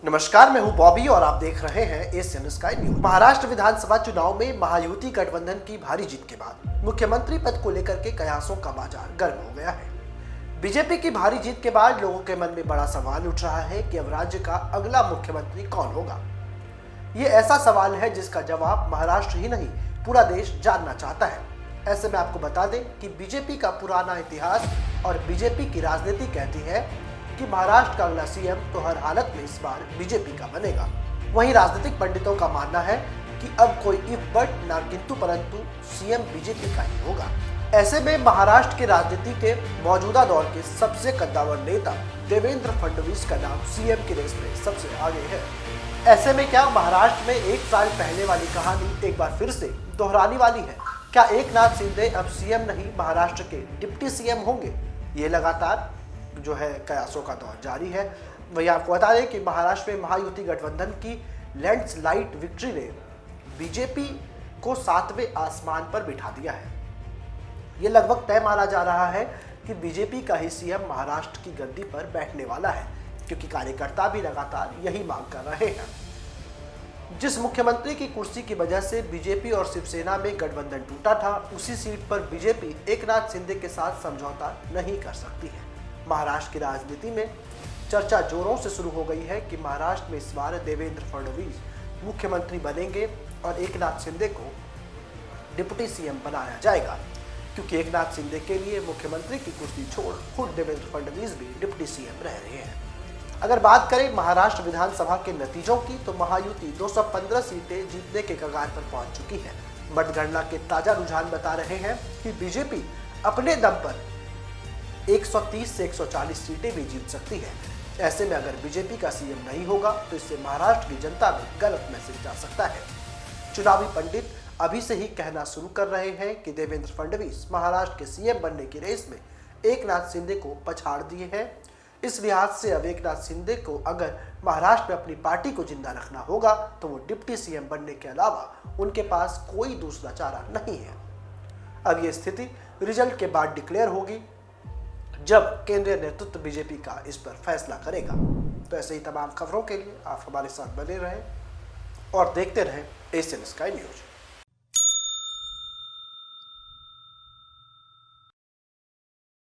नमस्कार, मैं हूं बॉबी और आप देख रहे हैं एशियन स्काई न्यूज। महाराष्ट्र विधानसभा चुनाव में महायुति गठबंधन की भारी जीत के बाद मुख्यमंत्री पद को लेकर के कयासों का बाजार गर्म हो गया है। बीजेपी की भारी जीत के बाद लोगों के मन में बड़ा सवाल उठ रहा है कि अब राज्य का अगला मुख्यमंत्री कौन होगा। ये ऐसा सवाल है जिसका जवाब महाराष्ट्र ही नहीं पूरा देश जानना चाहता है। ऐसे में आपको बता दें कि बीजेपी का पुराना इतिहास और बीजेपी की राजनीति कहती है कि महाराष्ट्र का अगला सीएम तो हर हालत में इस बार बीजेपी का बनेगा। वहीं राजनीतिक पंडितों का मानना है कि अब कोई इफ बट ना किंतु परंतु सीएम बीजेपी का ही होगा। ऐसे में महाराष्ट्र की राजनीति के मौजूदा दौर के सबसे कद्दावर नेता देवेंद्र फडणवीस का नाम सीएम की रेस में सबसे आगे है। ऐसे में क्या महाराष्ट्र में एक साल पहले वाली कहानी एक बार फिर से दोहराने वाली है? क्या एकनाथ शिंदे अब सीएम नहीं महाराष्ट्र के डिप्टी सीएम होंगे? ये लगातार जो है कयासों का दौर जारी है। वही आपको बता दें कि महाराष्ट्र में महायुति गठबंधन की लैंडस्लाइड विक्ट्री ने बीजेपी को 7वें आसमान पर बिठा दिया है। ये लगभग तय माना जा रहा है कि बीजेपी का ही सीएम महाराष्ट्र की गद्दी पर बैठने वाला है, क्योंकि कार्यकर्ता भी लगातार यही मांग कर रहे हैं। जिस मुख्यमंत्री की कुर्सी की वजह से बीजेपी और शिवसेना में गठबंधन टूटा था, उसी सीट पर बीजेपी एकनाथ शिंदे के साथ समझौता नहीं कर सकती है। महाराष्ट्र की राजनीति में चर्चा जोरों से शुरू हो गई है कि महाराष्ट्र में इस बार देवेंद्र फडणवीस मुख्यमंत्री बनेंगे और एकनाथ शिंदे को डिप्टी सीएम बनाया जाएगा, क्योंकि एकनाथ शिंदे के लिए मुख्यमंत्री की कुर्सी छोड़ खुद देवेंद्र फडणवीस भी डिप्टी सीएम रह रहे हैं। अगर बात करें महाराष्ट्र विधानसभा के नतीजों की, तो महायुति 215 सीटें जीतने के कगार पर पहुंच चुकी है। मतगणना के ताजा रुझान बता रहे हैं कि बीजेपी अपने दम पर 130 से 140 सीटें भी जीत सकती है। ऐसे में अगर बीजेपी का सीएम नहीं होगा तो इससे महाराष्ट्र की जनता में गलत मैसेज जा सकता है। चुनावी पंडित अभी से ही कहना शुरू कर रहे हैं कि देवेंद्र फडणवीस महाराष्ट्र के सीएम बनने की रेस में एकनाथ शिंदे को पछाड़ दिए हैं। इस लिहाज से अब एकनाथ शिंदे को अगर महाराष्ट्र में अपनी पार्टी को जिंदा रखना होगा तो वो डिप्टी सीएम बनने के अलावा उनके पास कोई दूसरा चारा नहीं है। अब ये स्थिति रिजल्ट के बाद डिक्लेयर होगी, जब केंद्रीय नेतृत्व बीजेपी का इस पर फैसला करेगा। तो ऐसे ही तमाम खबरों के लिए आप हमारे साथ बने रहें और देखते रहें एशियन स्काई न्यूज।